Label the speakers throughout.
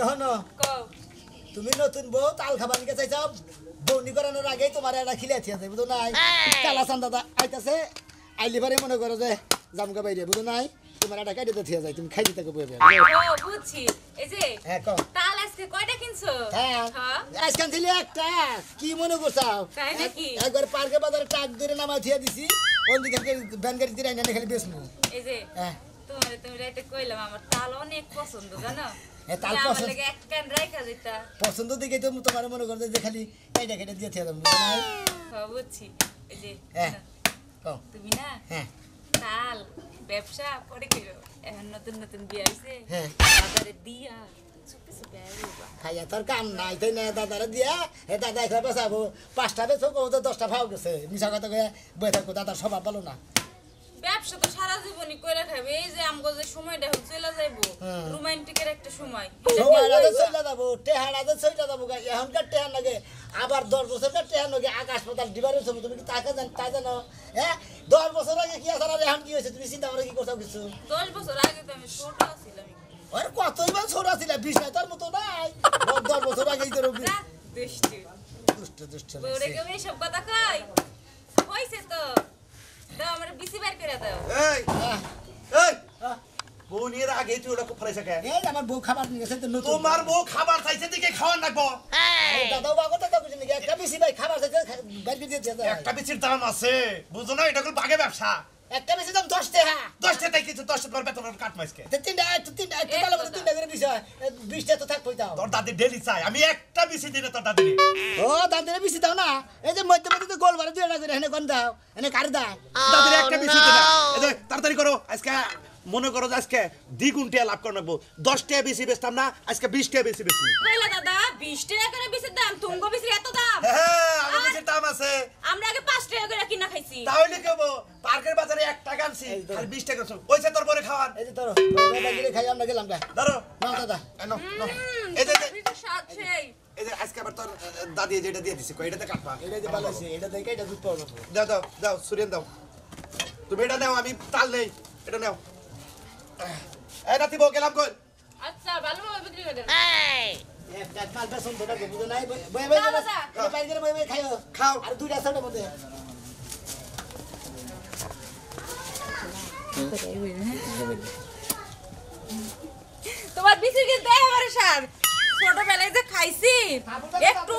Speaker 1: দেখো না তুমি নতুন বউ তাল খাবার নিয়ে চাইছাও বউনি করানোর আগেই তোমার একটা খিলাইছি আছে বুঝো নাই কালাসান দাদা আইতাছে আইলি পারে মনে করো যে জামকা বাইরে বুঝো নাই তোমার একটা কাইতে তো থিয়া যায় তুমি খাই দিতে কবে
Speaker 2: ও বুঝছি এই যে
Speaker 1: হ্যাঁ কও
Speaker 2: তাল আজকে কয়টা কিনছো
Speaker 1: হ্যাঁ আজকাল ছিল একটা কি মনে করছাও
Speaker 2: তাই নাকি
Speaker 1: একবার পার্কে বাজারে ট্রাক ধরে নামা থিয়া দিছি ওদিকে ভ্যান গাড়ি দিয়ে এনে খালি বেচমু
Speaker 2: এই যে
Speaker 1: হ্যাঁ
Speaker 2: তুমি রাইতে কইলাম আমার তাল অনেক পছন্দ জানো
Speaker 1: তাল পছন্দ
Speaker 2: লাগে এক ক্যান রাইখা দিতা
Speaker 1: পছন্দ দিকে তো তোমার মনে করতে যে খালি এইটা কেটে দিয়ে থিয়া দাও
Speaker 2: হ্যাঁ বুঝছি এই যে
Speaker 1: হ্যাঁ কও
Speaker 2: তুমি না
Speaker 1: হ্যাঁ
Speaker 2: তাল ব্যবসা করে কইরো এখন নতুন নতুন বিয়ে হইছে
Speaker 1: হ্যাঁ
Speaker 2: বাজারে দিয়া চুপি চুপি আইবা
Speaker 1: খাইয়া তোর কাম নাই তাই না দাদারে দিয়া হে দাদা এখানে বেসাবো 5টা বেচো কও তো 10টা ফাও গেছে মিছা কথা কয়ে বই থাকো দাদার স্বভাব ভালো না
Speaker 2: ব্যবসা তো সারা জীবনই কইরা খাবে এই যে আমগো যে সময়টা চলে যাইবো রোমান্টিকের একটা সময়
Speaker 1: সময়টা চলে যাবো টেহাড়াতে চলে যাবো এখনকার টেহার লাগে আবার 10 বছরকার টেহার লাগে আকাশ পাতাল ডিবারের ছবি তুমি কি তাকে জানো হ্যাঁ 10 বছর আগে কি আছে আর এখন কি হয়েছে তুমি চিন্তা করে কি করছো কিছু
Speaker 2: 10 বছর আগে তো আমি ছোট ছিলাম
Speaker 1: আরে কতই বা ছোট ছিল 20 নাই তার মতো নাই 10 বছর আগেই তো রবি দুষ্ট
Speaker 2: ওরে কেমন সব কথা কই হইছে তো দাও আমার বিসি বের করে দাও
Speaker 3: এই এই বউ নিয়ে আগে তুই ওটা ফলাইছে কে
Speaker 1: এই আমার বউ খাবার নিয়ে গেছে তো নতুন
Speaker 3: তোমার বউ খাবার চাইছে দিকে খাওয়ার লাগবো
Speaker 1: দাদা বাবা কথা কইছেন নাকি একটা বেশি ভাই খাবার চাইছে বাইরে দিয়ে দিতে
Speaker 3: একটা বিচির দাম আছে বুঝো না এটা কোন বাগে ব্যবসা
Speaker 1: একটা বেশি দাম 10 টাকা
Speaker 3: 10 টাকা কিছু 10 টাকা বেতন কাট মাইসকে
Speaker 1: তিনটা তাহলে বলে 3টা করে বিষয় 20 টা তো থাকবই দাও
Speaker 3: তোর দাদি ডেলি চাই আমি একটা বিচি দিলে তোর দাদি
Speaker 1: ও দাদিরে বেশি দাও না এই যে মধ্যে গোল বারে 2 টাকা করে এনে কোন দাও এনে কার দাও
Speaker 3: দাদিরে একটা বিচি দিলে এই যে তাড়াতাড়ি করো আজকে মনে করো যে আজকে দ্বিগুণ টাকা লাভ করে নেবো 10 টাকা বেশি বেচতাম না আজকে 20 টাকা বেশি বেচবো
Speaker 2: কইলা দাদা 20 টাকা করে বিসির দাম তুমগো বিসির এত দাম
Speaker 3: হ্যাঁ আমি বিচির দাম আছে
Speaker 2: আমরা আগে 5 টাকা করে কিনা খাইছি
Speaker 3: তাহলে কি হবো পার্কের বাজারে 1 টাকা আনছি আর 20 টাকা ওইছে তোর পরে খাওয়ার
Speaker 1: এই যে তোর দাদিরে খাই আমরা গেলাম গা
Speaker 3: ধরো
Speaker 1: না দাদা
Speaker 3: নাও এই যে
Speaker 2: স্বাদ সেই
Speaker 3: এই যে আজকে আবার তোর দাদি যেটা দিয়ে দিছে কই এটাতে কাটবা
Speaker 1: এটা যে ভালো আছে এটা দেখে এটা দুধ পাবো
Speaker 3: দাও দাও দাও সুরেন দাও তুমি এটা নাও আমি তাল নেই এটা নাও এই নাতি বউ গেলাম কই
Speaker 2: আচ্ছা ভালোভাবে বিক্রি করে দেন
Speaker 1: একটা মাল বেসন তো দাও বুঝো নাই বই বই এই বাইরে গেলে বই খাইও
Speaker 3: খাও
Speaker 1: আর 2টা সাথে মধ্যে
Speaker 2: তোমার বিসির কিন্তু এবারে স্বাদ ছোটবেলায় যে খাইছি একটু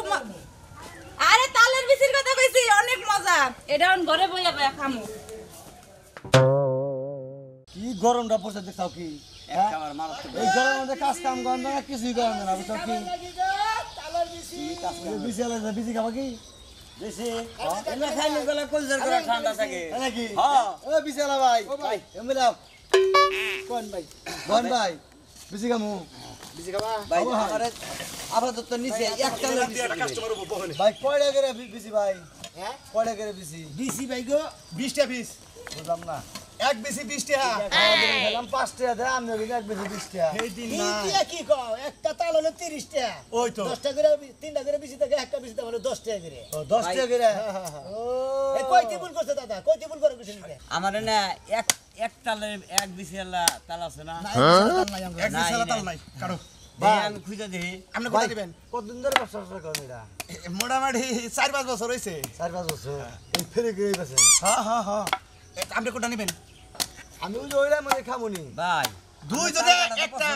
Speaker 2: আরে তালের বিসির কথা কইছি অনেক মজা এটা অন ঘরে বইয়া বইয়া খামু
Speaker 4: কি গরমটা পড়ছে দেখছাও কি এই গরমের মধ্যে কাজ কাম করেন না কিছুই করেন না বুঝছো কি
Speaker 1: তালার বেশি
Speaker 4: বিসি আলাদা বিসি খাবা কি
Speaker 1: বেশি
Speaker 4: এমনি খাইলে গলা কলজার করে ঠান্ডা থাকে নাকি হ্যাঁ ও বিসি আলা ভাই ভাই এমনি দাও
Speaker 1: কোন ভাই
Speaker 4: বল ভাই বিসি খামু
Speaker 1: বেশি খাবা
Speaker 4: ভাই আমারে আপাতত তো নিচে একটা
Speaker 3: একটা কাস্টমার উপর বহনে
Speaker 4: ভাই কয়টা করে বিসি ভাই
Speaker 1: হ্যাঁ
Speaker 4: কয়টা করে বিসি
Speaker 1: বেশি ভাই গো
Speaker 3: 20 টাকা পিস
Speaker 4: বুঝলাম না
Speaker 3: এক বেশি 20 টাকা
Speaker 4: খেলাম 5 টাকা দেয় আমি ওই এক বেশি 20 টাকা
Speaker 3: এই দিন না
Speaker 1: কি কও একটা তাল হলো 30 টাকা
Speaker 3: ওই তো
Speaker 1: 10 টাকা করে 3টা করে বেশি থাকে একটা বেশি দাম হলো 10 টাকা করে
Speaker 4: ও 10 টাকা করে
Speaker 1: ও এই কয়টি ভুল করছে দাদা কয়টি ভুল করে কইছেন কি
Speaker 5: আমারে না এক তালের এক বিশালা তাল আছে না
Speaker 3: এক বিশালা তাল নাই কারো
Speaker 5: ভাই আমি খুঁজে দেখি
Speaker 3: আপনি কোথায় দিবেন
Speaker 4: কতদিন ধরে ব্যবসা করেন এটা
Speaker 3: মোটামুটি 4-5 বছর হইছে
Speaker 4: 4-5 বছর এই ফেরে গিয়ে গেছেন
Speaker 3: হ্যাঁ হ্যাঁ হ্যাঁ আপনি কোনটা নেবেন
Speaker 4: আমি ওই যে ওইলা মানে খামুনি
Speaker 5: ভাই
Speaker 3: দুইজনে একটা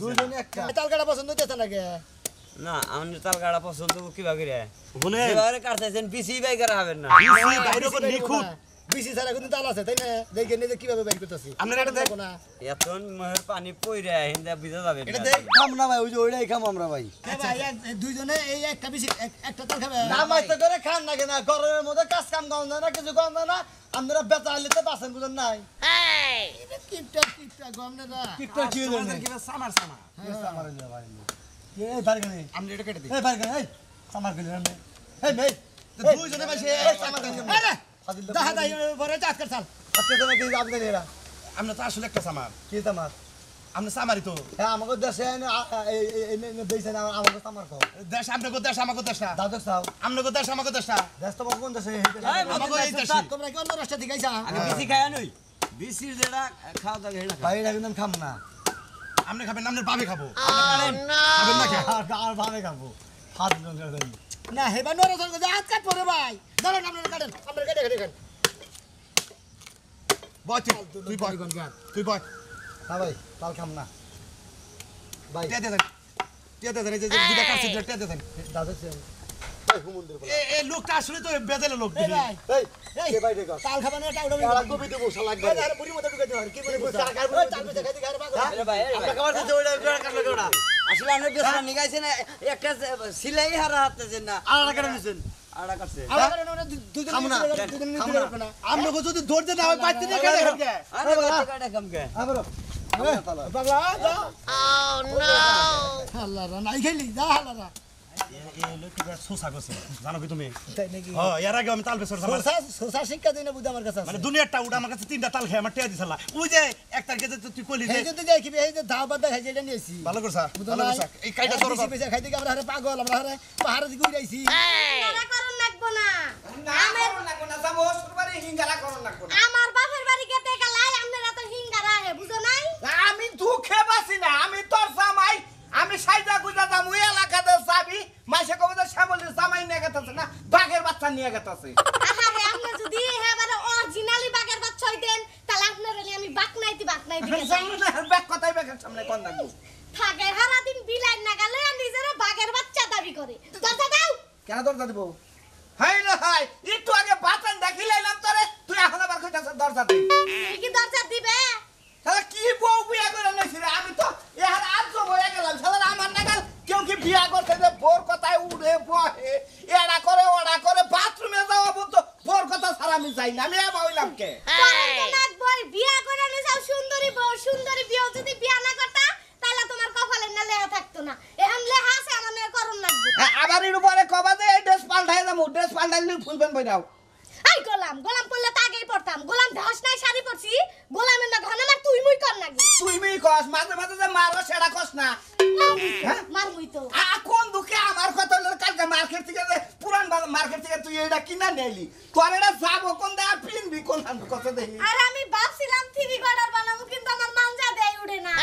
Speaker 4: দুইজনে একটা
Speaker 1: তাল কাটা পছন্দ হইতেছে নাকি
Speaker 5: না আমি তাল গাড়া পছন্দ কি বাগিরে
Speaker 3: শুনে
Speaker 5: যেভাবে কাটতেছেন পিসি বাই করা হবেন না
Speaker 3: বিসি বাইরে করে নিখুঁত
Speaker 1: বেশি সারা কিন্তু তাল আছে তাই না দেখে নিজে কিভাবে বাইর করতেছি
Speaker 3: আপনারা এটা দেখ
Speaker 1: না
Speaker 5: এখন মহের পানি পইরা হিন্দা বিজা যাবে
Speaker 3: এটা দেখ
Speaker 4: খাম না ভাই ওই যে ওইলাই খাম আমরা ভাই
Speaker 1: ভাই দুইজনে এই একটা বেশি একটা তাল খাবে
Speaker 4: না মাইতে করে খান না কেনা গরমের মধ্যে কাজ কাম করেন না কিছু করেন না আপনারা বেচা আনলে তো বাসন বুঝেন নাই
Speaker 1: কিপটা গম না না
Speaker 4: কিকটা কি হলো না
Speaker 3: কি সামার সামার
Speaker 4: আমার ভাই এই বারগানে
Speaker 3: আপনি এটা কেটে দিন
Speaker 4: এই বারগানে এই সামার গেলে না এই মেই
Speaker 3: দুইজনে বসে সামার দেন
Speaker 1: আরে দাহা দাই বড় চাট কর চাল
Speaker 4: আজকে তুমি কি আপনি এরা
Speaker 3: আপনি তো আসলে একটা সামার
Speaker 4: কি তামার
Speaker 3: আপনি সামারই তো
Speaker 4: হ্যাঁ আমাকে দেশে এই দেশে না আমাকে তামার খাও
Speaker 3: দেশ আপনাকে দেশ আমাকে দেশ না
Speaker 4: দাদক চাও
Speaker 3: আপনাকে দেশ আমাকে দেশ না
Speaker 4: দেশ তো কোন দেশে
Speaker 3: আমাকে এই দেশে
Speaker 1: তোমরা কি অন্য রাস্তা থেকে আইছা
Speaker 5: আগে পিসি খায় নই বিসির যেটা খাওয়া দাগে না
Speaker 4: ভাই এটা কিন্তু খাম না
Speaker 3: আপনি খাবেন না আপনার বাবে খাবো খাবেন না
Speaker 4: আর ভাবে খাবো হাত লঙ্কা দেন
Speaker 1: না হেবা নরে ধর যে হাত কাট পরে ভাই ধরেন আপনারা কাটেন আপনারা কেটে দেখেন
Speaker 3: বয় তুই বয় তুই বয়
Speaker 4: হ্যাঁ ভাই তাল খাম না ভাই
Speaker 3: টিয়া দে দেন এই যে দুটা কাছে টিয়া দে দেন
Speaker 4: দাদা
Speaker 3: এই লোকটা আসলে তো বেজালে লোক
Speaker 1: এই ভাই
Speaker 4: এই কে ভাই দেখো
Speaker 1: তাল খাবানে টাউডা
Speaker 4: কালা কবি দেবো শালা লাগবে
Speaker 1: আরে বুড়ি মতো ঢুকে দিও কি বলে তাল পেছে খাইতে খাইতে পাগল
Speaker 5: আরে ভাই
Speaker 4: আমরা খাবার দিতে ওইটা জোড়া কাটলো কেডা
Speaker 5: আসলে আপনি বেসরা নিগাইছেন একটা সিলাই হারা হাতেছেন না
Speaker 4: আলাদা কেটে নিছেন
Speaker 5: আড়া কাটছে
Speaker 1: আরে ওরা দুজন
Speaker 4: খামু না,
Speaker 1: দুজন
Speaker 4: খামু
Speaker 1: নিতে
Speaker 4: না।
Speaker 1: পারবে না
Speaker 3: আমরা যদি ধরতে না হয় বাইতে নিয়ে কেটে খাবে
Speaker 5: আরে বাচ্চা কাটা কামকে
Speaker 4: আবারো
Speaker 1: পাগলা যা আল্লাহ রা নাই খেলি যা আল্লাহ
Speaker 3: এই লোকটা সোসা গছে জানো কি তুমি
Speaker 1: তাই নাকি
Speaker 3: হ্যাঁ এর আগে আমি তাল বেসর সামনে
Speaker 1: সোসা শিক্ষা দিনে বুঝ আমার কাছে
Speaker 3: মানে দুনিয়াটা উড়া আমার কাছে তিনটা তাল খেয়ে আমার টিয়া দিছলা ওই যে এক তারিখে যে তুই কইলি যে
Speaker 1: এই যদি যাই কি এই যে ধাও বাদা খাই যেটা নিয়েছি
Speaker 3: ভালো করছা ভালো করছা এই কাইটা ধরো
Speaker 1: বেশি খাইতে আমরা হারে পাগল আমরা হারে পাহাড়ে দিকে উড়াইছি
Speaker 6: হিঙ্গারা করন লাগবো না আমার বাপের বাড়ি গেতে গেলাই আপনারা তো হিঙ্গারা হে বুঝো নাই
Speaker 7: আমি দুঃখে বাসি না আমি তোর জামাই আমি সাইদা গুজা দাম ওই এলাকাতে যাবি মাসে কবে তো শ্যামলের জামাই নিয়ে গেতেছে না বাঘের বাচ্চা নিয়ে গেতেছে
Speaker 6: আহারে আপনি যদি এবারে অরিজিনালি বাগের বাচ্চা হইতেন তাহলে আপনার আমি বাকনাইতি গেছি
Speaker 7: ব্যাগ কথাই ব্যাগের সামনে কোন দেখবো
Speaker 6: থাকে সারা দিন বিলাই না গেলে নিজেরা বাগের বাচ্চা দাবি করে দরজা দাও
Speaker 7: কেন দরজা দিব হাই না হাই একটু আগে বাতান দেখিলাম তোরে তুই এখন আবার কইতাছ দরজা দে
Speaker 6: এই কি দরজা দিবে
Speaker 7: তাহলে কি বউ বিয়া করে নিয়েছি রে আমি তো এর আর তো বয়ে গেলাম শালা আমার নাগাল কেউ কি বিয়া করতে যে বোর কথায় উড়ে বহে এড়া করে ওড়া করে বাথরুমে যাওয়া বলতো বোর কথা ছাড়া আমি যাই না আমি এবা হইলাম কে
Speaker 6: বই বিয়া করে নিয়ে যাও সুন্দরী বউ সুন্দরী বিয়ে যদি বিয়া না করতা তাহলে তোমার কপালে না লেহা থাকতো না এখন লেহা আছে আমার করণ লাগবে
Speaker 7: আবার এর উপরে কবা দে ড্রেস পাল্টাই যাবো ড্রেস পাল্টাইলে ফুলবেন বইরাও
Speaker 6: এই গোলাম পড়লে তো আগেই পড়তাম গোলাম ধস নাই শাড়ি পরছি গোলামের না ঘন আমার তুই মুই কর নাকি
Speaker 7: তুই মি কস মাঝে মাঝে যে মারো সেটা কস না হ্যাঁ?
Speaker 6: মার মুই তো
Speaker 7: কোন দুঃখে আমার কথা হলো কালকে মার্কেট থেকে যে পুরান মার্কেট থেকে তুই এটা কিনা নেলি তোর এটা যাবো কোন দে আর পিনবি কোন কত দেখি
Speaker 6: আর আমি ভাবছিলাম থ্রি কোয়ার্টার বানাবো কিন্তু আমার মানজা দেয় উড়ে না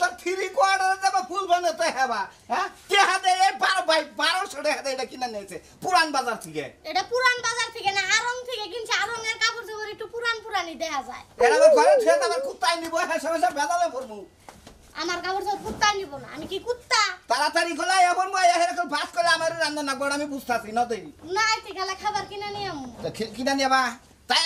Speaker 7: তোর থ্রি কোয়ার্টার যাবো ফুল বানে তো হেবা হ্যাঁ টেহা দে এই 1200 টাকা এটা কিনা নিয়েছে পুরান বাজার থেকে
Speaker 6: এটা পুরান বাজার থেকে না আরং থেকে কিনছে আরঙের কাপড় চোপড় একটু পুরানি দেখা যায়
Speaker 7: এটা আমার ঘরে ছুঁয়ে আমার কুত্তাই নিবো হ্যাঁ সমস্যা বেদালে পড়বো
Speaker 6: আমার কাপড় চোপড় কুত্তা নিব না আমি কি কুত্তা
Speaker 7: তাড়াতাড়ি গলা এখন মই এরকম ভাত করে আমার রান্না না করে আমি বুঝতাছি না দেই
Speaker 6: না এতে গেলে খাবার কিনা নিয়ে আমু
Speaker 7: কিনা নিবা তাই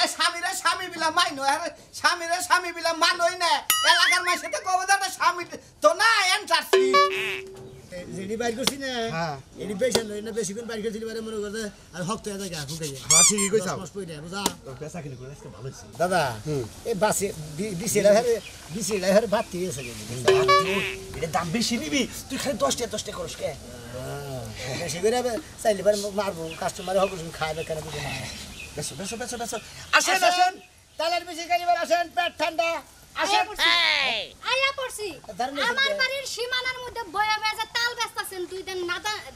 Speaker 7: স্বামী বিলা মাইনো আর স্বামী বিলা মানই না এলাকার মাইছে তো কবে দাদা স্বামী তো না এন্টারসি
Speaker 1: যেডি বাইর করছি না
Speaker 3: হ্যাঁ।
Speaker 1: এডি বেশি লই না বেশি কোন বাইর করছিলি বারে মনে করতে আর হক তো জায়গা ফুকাই
Speaker 3: হ্যাঁ ঠিকই কইছাও
Speaker 1: মাস পইরা বুঝা
Speaker 3: পেশা কিনে করে আজকে ভালো হইছে
Speaker 1: দাদা এই বাসে বিসিরা হারে ভাত দিয়ে আছে
Speaker 3: এটা দাম বেশি নিবি তুই খালি 10 টাকা করস কে
Speaker 1: বেশি করে চাইলে পারে মারবো কাস্টমারে হক খাইবে কেন বুঝে না
Speaker 3: বেসো আসেন
Speaker 1: তালের বেশি খাইবার আসেন পেট ঠান্ডা আসেন
Speaker 6: আয়া পড়ছি
Speaker 1: ধর্মের
Speaker 6: আমার
Speaker 1: সাথে-
Speaker 6: বাড়ির সীমানার মধ্যে বয়া বয়া যে তাল বেচতাছেন দুই দিন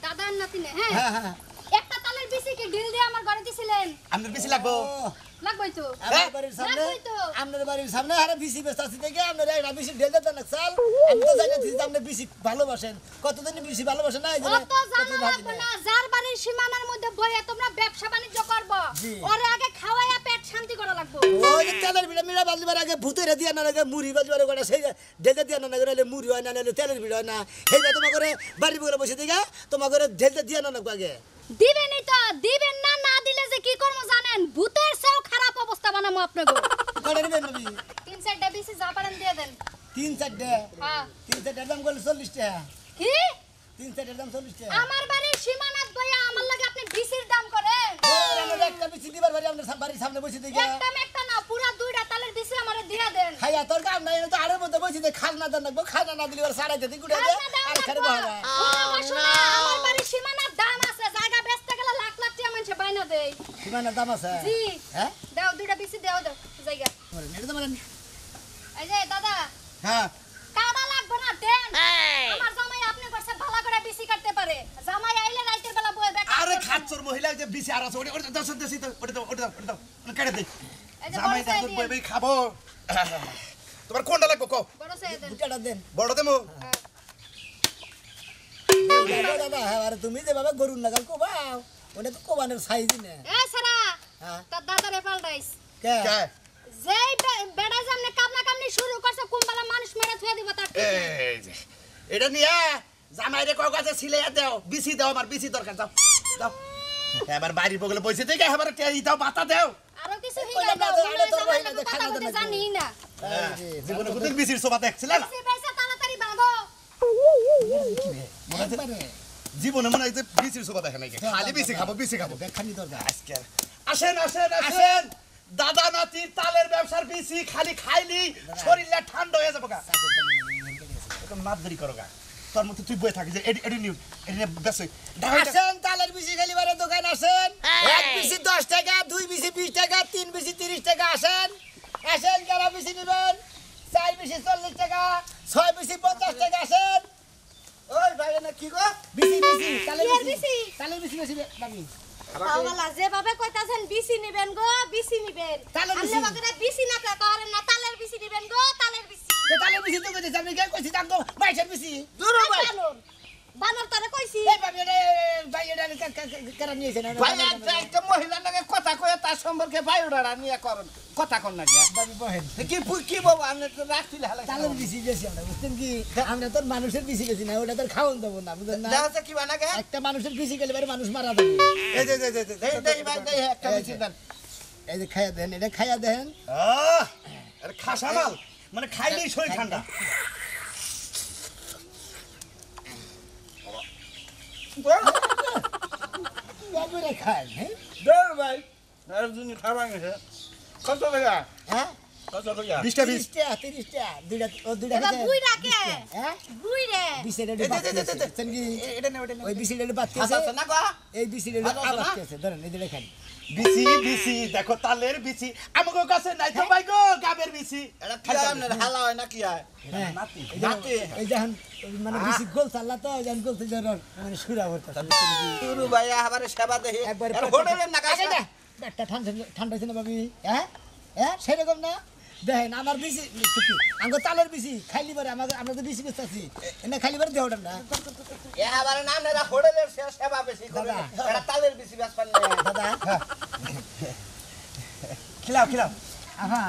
Speaker 6: দাদার নাতিনে হ্যাঁ
Speaker 1: হ্যাঁ হ্যাঁ
Speaker 6: একটা তালের বিসি কি ঢিল দিয়ে আমার ঘরে দিছিলেন
Speaker 3: আমাদের বেশি লাগবো
Speaker 6: লাগবই তো
Speaker 1: আমার বাড়ির সামনে
Speaker 6: লাগবই তো।
Speaker 1: আপনার বাড়ির সামনে আরে বিসি বেস্তাছি দেখে আপনারা একটা বিসি ঢেল দেন না চাল আমি তো জানি যে আপনি বিসি ভালোবাসেন কতদিন বিসি ভালোবাসেন না এই যে
Speaker 6: অত জানা লাগবে না যার বাড়ির সীমানার মধ্যে বয়া তোমরা ব্যবসা বাণিজ্য করব
Speaker 1: জি।
Speaker 6: ওরে আগে খাওয়াইয়া পেট শান্তি করা লাগবে
Speaker 1: ওই যে তেলের বিড়া মিড়া বাজবার আগে ভূতের দিয়ে না আগে মুড়ি বাজবার গোটা সেই ঢেলে দিয়ে না গেলে মুড়ি হয় না নাহলে তেলের বিড়া হয় না সেই তোমার করে বাড়ি বলে বসে দিগা তোমার করে ঢেলে দিয়ে না আগে
Speaker 6: দিবেনই তো দিবেন না না দিলে যে কি করব জানেন ভূতের চেয়েও খারাপ অবস্থা বানামু আপনাগো
Speaker 1: কটা নেবেন নবী
Speaker 6: 3-4টা বিসি যা পারেন দিয়ে দেন
Speaker 1: 3-4টা
Speaker 6: হ্যাঁ
Speaker 1: 3-4টার দাম করলে 40 টাকা
Speaker 6: কি
Speaker 1: 3-4টার দাম 40 টাকা
Speaker 6: আমার বাড়ির সীমানাত বয়া আমার লাগে আপনি বিসির দাম করেন
Speaker 1: আমরা একটা বিসি দিবার বাড়ি আপনার বাড়ির সামনে বসে দিগা
Speaker 6: একটা না পুরা দুইটা তালের বিসি আমারে দিয়া দেন
Speaker 1: খাইয়া তোর কাম নাই তো আরের মধ্যে বসে দে খাজনা দেন না খাজনা না দিলে সাড়াই দিতে গুড়ে দে আর খারে বহারা
Speaker 6: আমার বাড়ির সীমানার দাম আছে জায়গা বেচতে গেলে লাখ লাখ টাকা মানুষে বাইনা দেয়
Speaker 1: সীমানার দাম আছে
Speaker 6: জি
Speaker 1: হ্যাঁ
Speaker 6: দাও দুইটা বিসি দাও জায়গা
Speaker 1: এটা তো মানে
Speaker 6: এই যে দাদা
Speaker 3: হ্যাঁ
Speaker 6: কাদা লাগবে না দেন আমার জামাই আপনি করছে ভালো করে বিসি কাটতে পারে জামাই আইলে রাতের বেলা বয়ে বেকার
Speaker 3: আরে খাচ্চর মহিলা যে বিসি আর আছে ওটা দর্শন দেছি তো ওটা কেটে দে
Speaker 6: এই যে
Speaker 3: জামাই
Speaker 6: বড় সাইজ
Speaker 3: দাদুর বই খাবো তোমার কোনটা লাগবে কো
Speaker 6: বড় সাইজ দেন
Speaker 1: দুটাটা দেন
Speaker 3: বড় দেমো
Speaker 1: দেখো দাদা আর তুমি যেভাবে গরুর নাগাল কোবাও ওটা তো কোবানোর সাইজই না
Speaker 6: এ সারা
Speaker 1: হ্যাঁ
Speaker 6: তোর দাদারে পাল্টাইস
Speaker 1: কে
Speaker 6: যেই বেড়া সামনে কামনা কামনি শুরু করছে কুম্বালা মানুষ মেরে থুয়ে দিব তার
Speaker 3: এই যে এটা নিয়ে জামাইরে কও কাছে ছিলে দাও বিসি দাও আমার বিসি দরকার দাও দাও এবার বাড়ির বগলে বসে থেকে এবার টেই দাও বাতা দাও
Speaker 6: আরো কিছু হিগাই দাও মনে হয় জামাই কথা বলতে জানি না
Speaker 3: জীবনে কোনদিন বিসির সোফা দেখছিলে না
Speaker 6: সে পয়সা তাড়াতাড়ি ভাগো
Speaker 3: জীবনে মনে হয় যে বিসির সোফা দেখে নাই খালি বিসি খাবো
Speaker 1: দেখানি দরকার
Speaker 3: আজকে আসেন দাদা নাতির তালের ব্যবসার বিসি খালি খাইলি শরীরটা ঠান্ডা হয়ে যাবে গা এখন মাতদারি করো গা তোর মতো তুই বয়ে থাকিস এডি নিউ এডি বেশ
Speaker 1: আসেন তালের বিসি খালিবারের দোকান আসেন এক বিসি 10 টাকা দুই বিসি 20 টাকা তিন বিসি 30 টাকা আসেন কারা বিসি নেবেন চার বিসি 40 টাকা ছয় বিসি 50 টাকা আসেন
Speaker 7: ওই ভাই না কি গো
Speaker 1: বিসি তালের
Speaker 6: কি
Speaker 1: বিসি
Speaker 6: বিসি?
Speaker 1: তালের বিসি বাবি
Speaker 6: বাবালা যেভাবে কইতাছেন বিসি নিবেন গো বিসি নিবেন
Speaker 1: তালের বিসি।
Speaker 6: আমনে বাগরে বিসি না করেন না তালের বিসি নিবেন গো তালের বিসি
Speaker 1: তালের বিসি তো কইছি আমি কে কইছি দাম তো 22 বিসি
Speaker 7: দূর ভাই
Speaker 6: বানর তারে কইছি
Speaker 1: এই বাবি রে ভাই এটা কারা নিয়েছে না
Speaker 7: ভাই একটা মহিলা নাকি কথা কয়ে তার সম্পর্কে বায়োডাটা নিয়ে করেন কথা কর না দিয়া
Speaker 1: বাবি বহেন
Speaker 7: কি বাবু আপনি তো রাখছিলে হালে
Speaker 1: তালের বিসি গেছি আমরা বুঝছেন কি আমরা তো মানুষের বিসি গেছি না ওটা তো খাওয়ান দেবো না বুঝলেন না
Speaker 7: দেখা কি বানাকে
Speaker 1: একটা মানুষের বিসি গেলে বারে মানুষ মারা যাবে
Speaker 3: এই যে
Speaker 7: দেই ভাই দেই একটা বেশি দেন
Speaker 1: এই যে খাইয়া দেন এটা খাইয়া দেন
Speaker 3: আরে খাসা মাল মানে খাইলেই শরীর ঠান্ডা
Speaker 1: বাবুরে খায় হ্যাঁ
Speaker 7: দূর ভাই আর দুনি খাবার গেছে কত টাকা
Speaker 1: হ্যাঁ
Speaker 7: কত টাকা
Speaker 3: 20 টা 20
Speaker 1: 30 টা দুইটা ও দুইটা
Speaker 6: এবার
Speaker 1: খেতে
Speaker 6: বুই রাখে
Speaker 1: হ্যাঁ
Speaker 6: বুই রে
Speaker 1: বিসি রেডি বাচ্চা কি
Speaker 3: এটা নে ওটা
Speaker 1: ওই বিসি রেডি বাচ্চা
Speaker 7: আচ্ছা
Speaker 1: আছে
Speaker 7: না গো
Speaker 1: এই বিসি রেডি
Speaker 7: ভালো আছে না?
Speaker 1: বাচ্চা আছে ধরেন এই যে খান
Speaker 3: বিসি দেখো তালের বিসি আমাগো কাছে নাই তো ভাই গো গাবের বিসি
Speaker 7: এটা কি আপনার হালা হয় না কি হয়
Speaker 1: হ্যাঁ
Speaker 3: নাতি
Speaker 7: নাতি
Speaker 1: এই যখন মানে বিসি গোল চাল্লা তো যখন গোল থেকে মানে সুরা হচ্ছে
Speaker 7: শুরু ভাই আবার সেবা দেহি
Speaker 1: একবার
Speaker 7: আর হোটেলের না কাছে
Speaker 1: না একটা ঠান্ডা ঠান্ডা হয়েছে না বাবি হ্যাঁ হ্যাঁ সেরকম না দেখেন আমার বিসি আঙ্গ তালের বিসি খাইলি পারে আমরা তো বিসি বেচতেছি এনে খাইলি পারে দেওয়া না
Speaker 7: এ আবার না আপনারা হোটেলের সেবা বেশি করে
Speaker 1: দাদা।
Speaker 7: এটা তালের বেশি ব্যাস পান না
Speaker 1: দাদা
Speaker 3: খিলাও
Speaker 1: আহা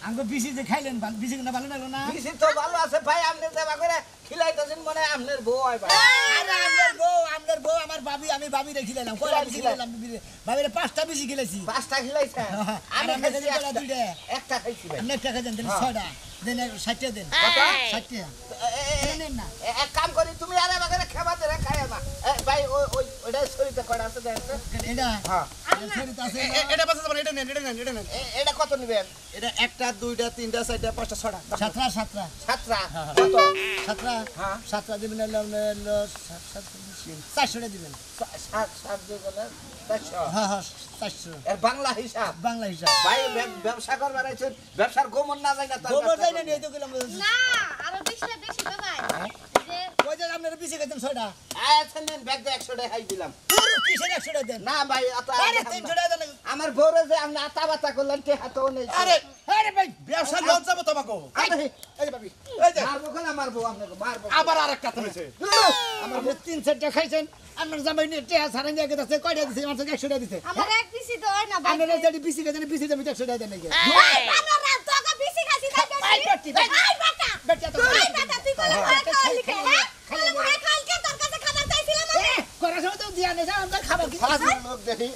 Speaker 1: আঙ্গ বিসি যে খাইলেন বিসি না ভালো লাগলো না
Speaker 7: বেশি তো ভালো আছে ভাই আপনি সেবা করে খিলাইতেছেন মনে হয় আপনার বউ হয় ভাই
Speaker 1: আরে আপনার বউ আমার ভাবি আমি ভাবি রেখে দিলাম কয়টা বিসি খেলাম ভাবিরে 5টা বিসি খেলেছি
Speaker 7: পাঁচটা খিলাইছে আমি
Speaker 1: আমরা
Speaker 7: খাইছি
Speaker 1: খেলাম দুইটা।
Speaker 7: একটা খাইছি ভাই
Speaker 1: আপনি টাকা দেন 6টা দেন 60 দেন
Speaker 7: কত?
Speaker 1: 60 নেন না
Speaker 7: এক কাম করি তুমি আরে বাগারে খাবার দে খাই না ভাই ওই ওইটা শরীরতে কয়টা আছে দেখতে
Speaker 1: এটা
Speaker 7: হ্যাঁ
Speaker 1: শরীর আছে
Speaker 3: এটা বাসা যাবেন এটা নেন
Speaker 7: এটা কত নেবেন
Speaker 3: এটা একটা দুইটা তিনটা চারটা পাঁচটা ছটা
Speaker 1: সাতটা
Speaker 7: সাতটা কত
Speaker 1: সাতটা
Speaker 7: হ্যাঁ।
Speaker 1: সাতটা দিবেন 400 দিবেন
Speaker 7: সাত সাত দুই গেলে 400
Speaker 1: হ্যাঁ 400
Speaker 7: এর বাংলা হিসাব
Speaker 1: বাংলা হিসাব
Speaker 7: ভাই ব্যবসা করবার আছে ব্যবসার গোমন না যায় না তার
Speaker 1: গোবর
Speaker 7: ব্যবসা
Speaker 1: যাই না
Speaker 7: করবে।
Speaker 1: নিয়ে তো গেলাম
Speaker 6: না আরো 20টা বেশি বাবা যে
Speaker 1: ওই যে আপনারা বিসি খেতেন 6টা
Speaker 7: আচ্ছা নেন ব্যাগ দিয়ে 100 টাকা দিলাম
Speaker 1: কিসের 100 দেন
Speaker 7: না ভাই অত
Speaker 1: আরে 300 দেন
Speaker 7: আমার বউরে যে আপনি আতা বাতা করলেন কে হাতও নেই
Speaker 3: আরে
Speaker 1: আরে ভাই
Speaker 3: ব্যবসা লঞ্চ যাবো তোমাকে
Speaker 1: এই যে ভাবি
Speaker 3: এই যে
Speaker 7: মারবো কেন মারবো আপনাকে মারবো
Speaker 3: আবার আরেকটা হয়েছে
Speaker 1: আমার 3-4টা খাইছেন আপনার জামাই নিয়ে টেহা সারান দিয়ে গেছে কয়টা দিছে আমার থেকে 100 দিছে
Speaker 6: আমার এক বিসি তো হয় না ভাই
Speaker 1: আপনারা যদি বিসি খেতেন বিসি দাম 100 দেন নাকি
Speaker 6: এই বানর তোকে বিসি খাসি তাই
Speaker 1: এই বাটি,
Speaker 6: বেশি এই বেটা
Speaker 1: বেটা তো
Speaker 6: তুই বেটা তুই কোন ভাই খালি কে হ্যাঁ খালি ভাই খালকে তোর কাছে খাবার চাইছিলাম আমি
Speaker 1: করা সময় তো দিয়া নেই আমরা খাবার কি
Speaker 7: ফাজিল লোক দেখি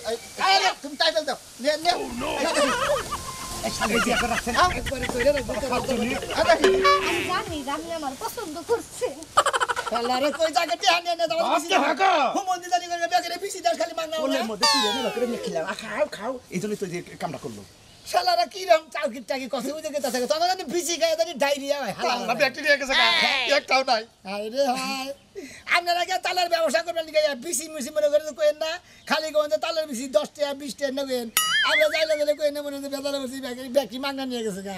Speaker 7: এই তুমি টাইটেল দাও নে নে
Speaker 1: সাথে দিয়া করে রাখছেন একবারে কইরে রাখবো
Speaker 6: আমি জানি জানি আমার পছন্দ করছে
Speaker 1: আল্লাহরে কই জায়গা টেহা নিয়ে না দাও বিসি
Speaker 3: আচ্ছা, হাঁকা।
Speaker 1: হুমন্দি জানি করে বেগরে বিসি দাও খালি মাংনা
Speaker 3: ওলের মধ্যে তুই না করে নিয়ে খেলাম খাও এই জন্যই তো যে কামটা করলো
Speaker 1: শালারা কি রকম চাউকি টাকি কসে বুঝে গেছে থাকে তখন জানি বিসি খায় জানি ডায়রিয়া হয় হালা
Speaker 3: ব্যাকটেরিয়া গেছে একটাও নাই
Speaker 1: আরে হাই আপনারা কি তালের ব্যবসা করবেন নাকি বিসি মিসি মনে করে কইেন না খালি কোন তালের বিসি 10 টাকা 20 টাকা নেবেন আমরা যাইলে গেলে কইেন মনে হয় বেদারে বসি ব্যাকরি মাঙ্গা নিয়ে গেছে গা